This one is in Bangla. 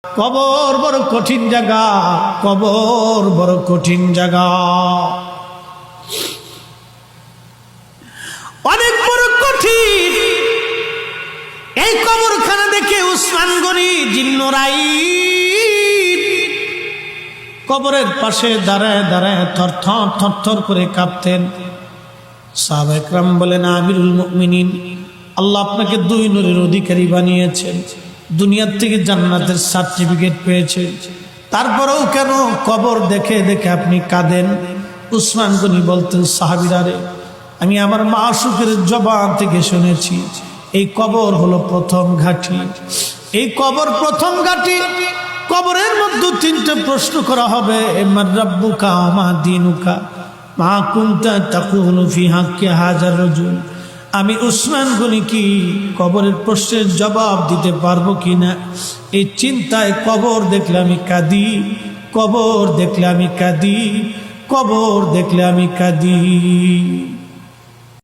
কবর বড় কঠিন জায়গা, কবর বড় কঠিন জায়গা, অনেক বড় কঠিন। এই কবরখানা দেখে উসমান গনি জিন্নুরাইন কবরের পাশে দাঁড়ায় দাঁড়ায় থরথর থরথর করে কাঁপতেন। সাহাবা একরাম বলেন, আমিরুল মুমিনিন, আল্লাহ আপনাকে দুই নূরের অধিকারী বানিয়েছেন, দুনিয়ার থেকে জান্নাতের সার্টিফিকেট পেয়েছেন, তারপরেও কেন কবর দেখে দেখে আপনি কাঁদেন? উসমান গনি বলতেন, সাহাবীরা রে, আমি আমার মাশূকের জবান থেকে শুনেছি এই কবর হলো প্রথম ঘাঁটি, এই কবর প্রথম ঘাঁটি। কবরের মধ্যে তিনটে প্রশ্ন করা হবে, মান রাব্বুকা ওয়া মা দীনুকা মা কুনতা তাকুলু ফি হাক্কি হাযার রাজুল। আমি উসমান গনি কি কবরের প্রশ্নের জবাব দিতে পারবো কিনা, এই চিন্তায় কবর দেখলে আমি কাঁদি, কবর দেখলে আমি কাঁদি, কবর দেখলে আমি কাঁদি।